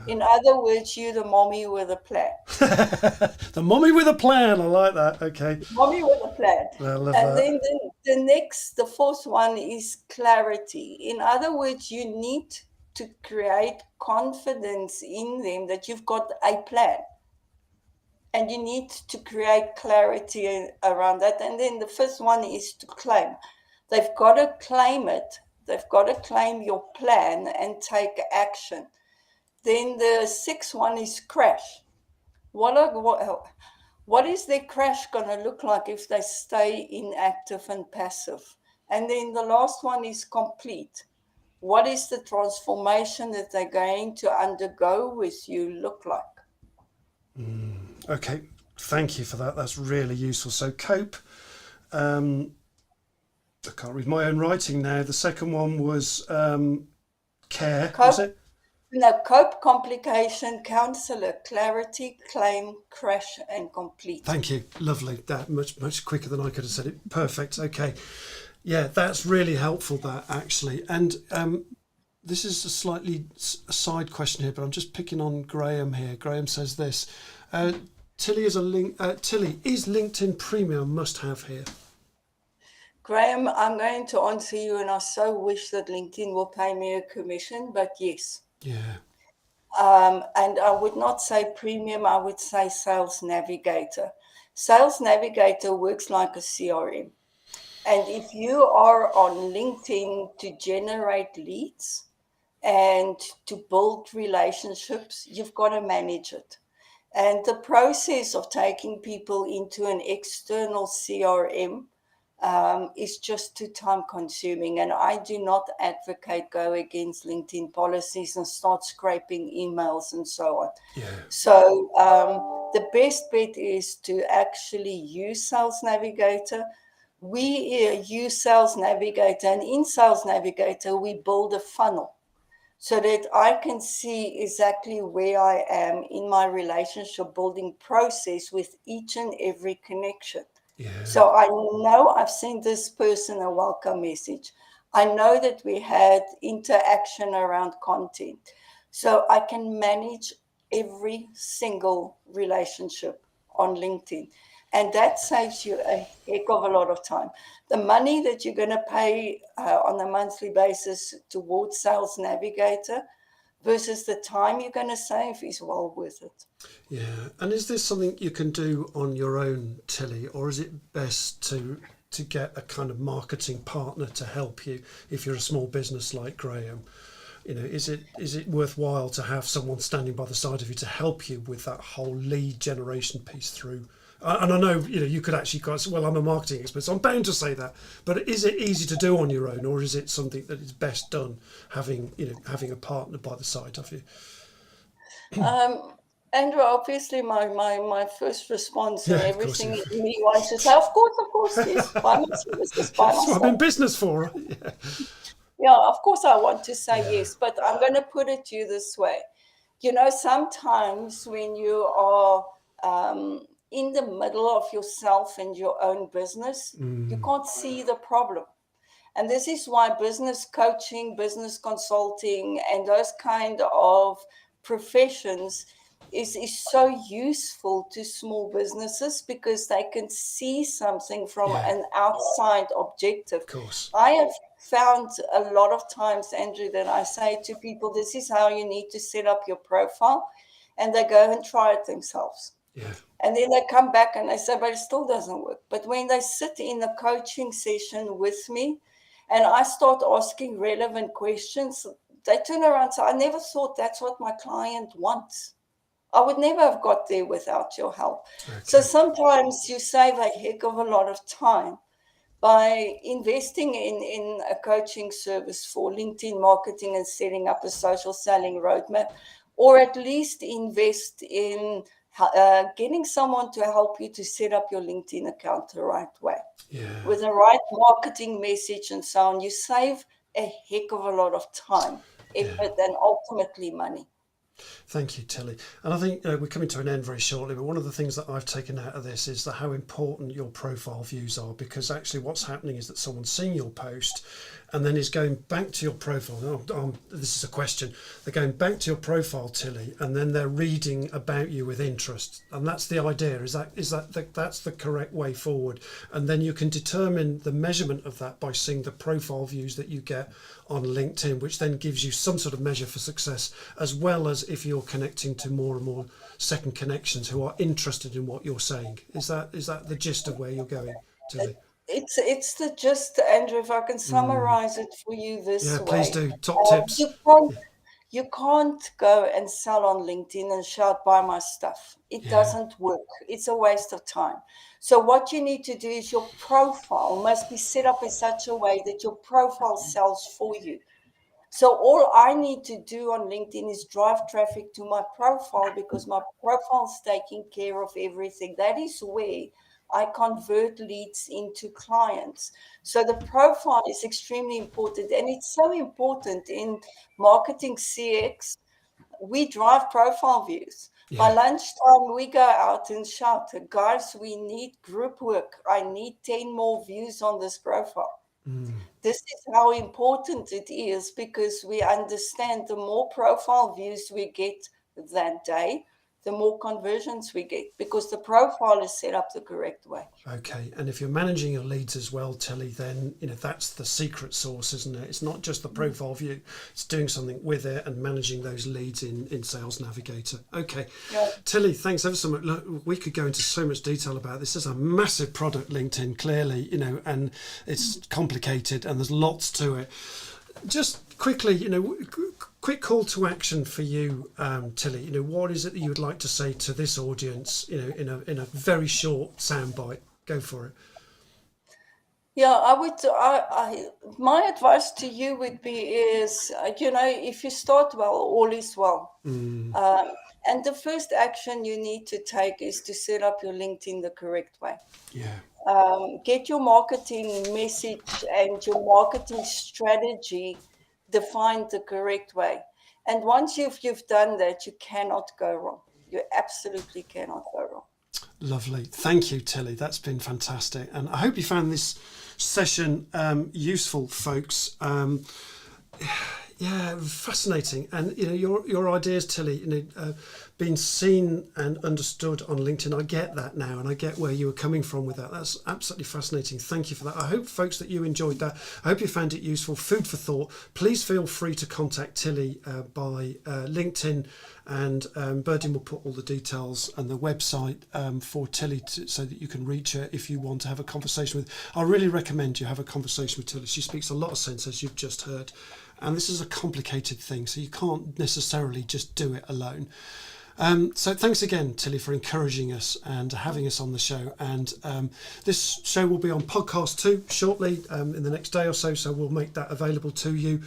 In other words, you're the mommy with a plan. The mommy with a plan. I like that. Okay. Mommy with a plan. I love and that. then the fourth one is clarity. In other words, you need to create confidence in them that you've got a plan. And you need to create clarity around that. And then the fifth one is to claim. They've got to claim it. They've got to claim your plan and take action. Then the sixth one is crash. What is their crash going to look like if they stay inactive and passive? And then the last one is complete. What is the transformation that they're going to undergo with you look like? Okay, thank you for that. That's really useful. So cope. I can't read my own writing now. The second one was care. Cope, was it? No, cope, complication, counselor, clarity, claim, crash, and complete. Thank you. Lovely. That much quicker than I could have said it. Perfect. Okay. Yeah, that's really helpful, that actually. And this is a slightly side question here, but I'm just picking on Graham here. Graham says this. Tilly, is LinkedIn Premium a must-have here? Graham, I'm going to answer you, and I so wish that LinkedIn will pay me a commission, but yes. Yeah. And I would not say premium, I would say Sales Navigator. Sales Navigator works like a CRM. And if you are on LinkedIn to generate leads and to build relationships, you've got to manage it. And the process of taking people into an external CRM is just too time consuming. And I do not advocate go against LinkedIn policies and start scraping emails and so on. Yeah. So the best bet is to actually use Sales Navigator. We use Sales Navigator, and in Sales Navigator, we build a funnel so that I can see exactly where I am in my relationship building process with each and every connection. Yeah. So I know I've sent this person a welcome message. I know that we had interaction around content. So I can manage every single relationship on LinkedIn. And that saves you a heck of a lot of time. The money that you're going to pay on a monthly basis towards Sales Navigator versus the time you're going to save is well worth it. Yeah. And is this something you can do on your own, Tilly, or is it best to get a kind of marketing partner to help you if you're a small business like Graham? You know, is it worthwhile to have someone standing by the side of you to help you with that whole lead generation piece through? And I know, you could actually go, well, I'm a marketing expert, so I'm bound to say that. But is it easy to do on your own, or is it something that is best done having a partner by the side of you? Andrew, obviously my first response Yeah, and of course. everything in me wants to say, of course, yes, buy my services, buy That's what I'm in myself. business for, right? Yeah. Yeah, of course I want to say Yeah. yes, but I'm going to put it to you this way. You know, sometimes when you are in the middle of yourself and your own business, you can't see the problem. And this is why business coaching, business consulting, and those kind of professions is so useful to small businesses, because they can see something from Yeah. an outside objective. Of course. I have found a lot of times, Andrew, that I say to people, this is how you need to set up your profile, and they go and try it themselves. Yeah. And then they come back and they say, but it still doesn't work. But when they sit in a coaching session with me and I start asking relevant questions, they turn around and say, I never thought that's what my client wants. I would never have got there without your help. Okay. So sometimes you save a heck of a lot of time by investing in a coaching service for LinkedIn marketing and setting up a social selling roadmap, or at least invest in getting someone to help you to set up your LinkedIn account the right way, Yeah. with the right marketing message and so on. You save a heck of a lot of time, effort, and ultimately money. Thank you, Tilly. And I think we're coming to an end very shortly, but one of the things that I've taken out of this is how important your profile views are, because actually what's happening is that someone's seeing your post and then is going back to your profile. This is a question. They're going back to your profile, Tilly, and then they're reading about you with interest. And that's the idea. That's the correct way forward? And then you can determine the measurement of that by seeing the profile views that you get on LinkedIn, which then gives you some sort of measure for success, as well as if you're connecting to more and more second connections who are interested in what you're saying. Is that the gist of where you're going, Tilly? It's the gist, Andrew. If I can summarize it for you this Yeah, please way. do. Top tips. You can't go and sell on LinkedIn and shout, buy my stuff. It doesn't work. It's a waste of time. So what you need to do is your profile must be set up in such a way that your profile sells for you. So all I need to do on LinkedIn is drive traffic to my profile, because my profile is taking care of everything. That is where I convert leads into clients. So the profile is extremely important, and it's so important in marketing CX. We drive profile views. By lunchtime, we go out and shout, guys, we need group work. I need 10 more views on this profile. This is how important it is, because we understand the more profile views we get that day, the more conversions we get, because the profile is set up the correct way. Okay, and if you're managing your leads as well, Tilly, then that's the secret sauce, isn't it? It's not just the profile view; it's doing something with it and managing those leads in Sales Navigator. Okay, Tilly, thanks ever so much. Look, we could go into so much detail about this. This is a massive product, LinkedIn, clearly, and it's complicated and there's lots to it. Just quickly, quick call to action for you, Tilly. What is it that you would like to say to this audience? In a very short soundbite. Go for it. Yeah, I would. My advice to you would be is, if you start well, all is well. And the first action you need to take is to set up your LinkedIn the correct way. Yeah. Get your marketing message and your marketing strategy defined the correct way. And once you've done that, you cannot go wrong. You absolutely cannot go wrong. Lovely. Thank you, Tilly. That's been fantastic. And I hope you found this session useful, folks. Yeah, fascinating. And your ideas, Tilly, being seen and understood on LinkedIn, I get that now, and I get where you were coming from with that. That's absolutely fascinating. Thank you for that. I hope, folks, that you enjoyed that. I hope you found it useful, food for thought. Please feel free to contact Tilly by LinkedIn, and Berdine will put all the details and the website for Tilly so that you can reach her if you want to have a conversation with. I really recommend you have a conversation with Tilly. She speaks a lot of sense, as you've just heard. And this is a complicated thing, so you can't necessarily just do it alone. So thanks again, Tilly, for encouraging us and having us on the show. And this show will be on podcast too shortly, in the next day or so. So we'll make that available to you.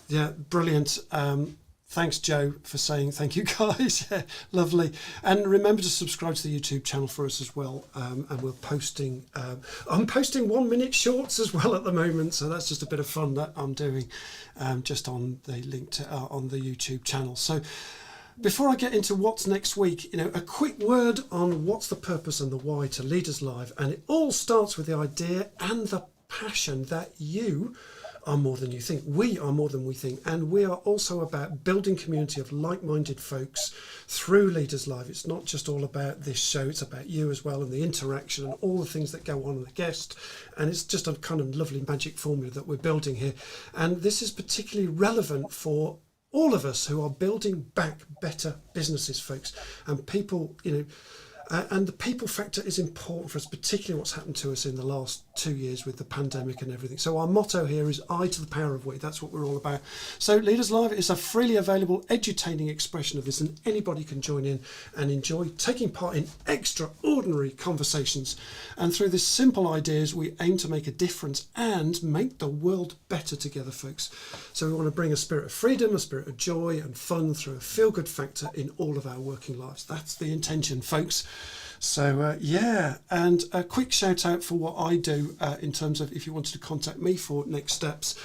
Yeah, brilliant. Thanks, Joe, for saying thank you, guys. Yeah, lovely. And remember to subscribe to the YouTube channel for us as well. And we're posting, I'm posting 1 minute shorts as well at the moment. So that's just a bit of fun that I'm doing just on the link to on the YouTube channel. So before I get into what's next week, a quick word on what's the purpose and the why to Leaderslive. And it all starts with the idea and the passion that you are more than you think. We are more than we think, and we are also about building community of like-minded folks through Leaderslive. It's not just all about this show, it's about you as well, and the interaction and all the things that go on with the guest, and it's just a kind of lovely magic formula that we're building here. And this is particularly relevant for all of us who are building back better businesses, folks, and people, and the people factor is important for us, particularly what's happened to us in the last 2 years with the pandemic and everything. So our motto here is I to the power of we. That's what we're all about. So Leaderslive is a freely available edutaining expression of this, and anybody can join in and enjoy taking part in extraordinary conversations. And through this simple ideas, we aim to make a difference and make the world better together, folks. So we want to bring a spirit of freedom, a spirit of joy and fun through a feel-good factor in all of our working lives. That's the intention, folks. So and a quick shout out for what I do in terms of if you wanted to contact me for next steps,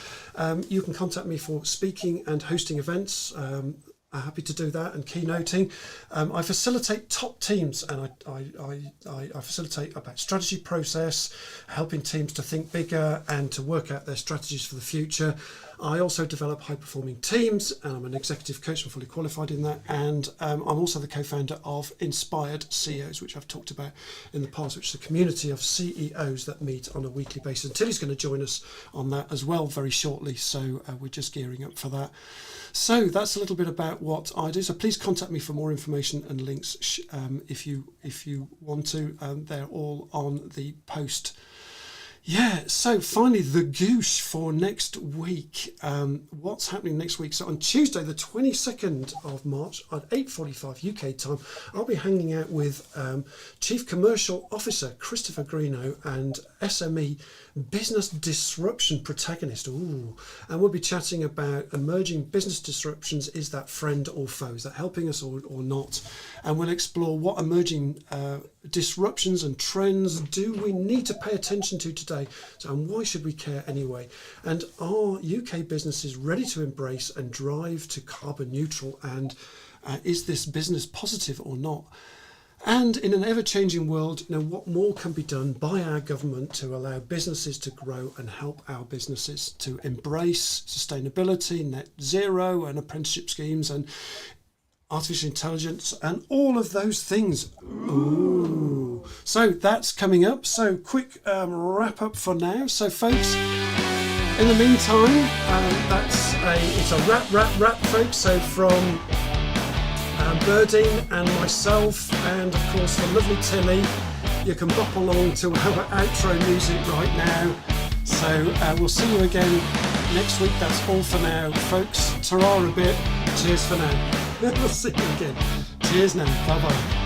you can contact me for speaking and hosting events. I'm happy to do that, and keynoting. I facilitate top teams, and I facilitate about strategy process, helping teams to think bigger and to work out their strategies for the future. I also develop high-performing teams, and I'm an executive coach. I'm fully qualified in that, and I'm also the co-founder of Inspired CEOs, which I've talked about in the past, which is a community of CEOs that meet on a weekly basis. And Tilly's going to join us on that as well very shortly, so we're just gearing up for that. So that's a little bit about what I do. So please contact me for more information and links if you want to. They're all on the post. Yeah, so finally the goosh for next week. What's happening next week? So on Tuesday, the 22nd of March at 8:45 UK time, I'll be hanging out with Chief Commercial Officer Christopher Greeno and SME Business Disruption Protagonist. Ooh. And we'll be chatting about emerging business disruptions. Is that friend or foe? Is that helping us or not? And we'll explore what emerging disruptions and trends do we need to pay attention to today, and why should we care anyway? And are UK businesses ready to embrace and drive to carbon neutral, and is this business positive or not? And in an ever-changing world, what more can be done by our government to allow businesses to grow and help our businesses to embrace sustainability, net zero and apprenticeship schemes and artificial intelligence and all of those things. Ooh. So that's coming up. So quick wrap up for now. So folks, in the meantime, it's a wrap, folks. So from Birdine and myself, and of course the lovely Tilly, you can bop along to our outro music right now. So we'll see you again next week. That's all for now, folks. Ta-ra a bit. Cheers for now. We'll see you again. Cheers now. Bye-bye.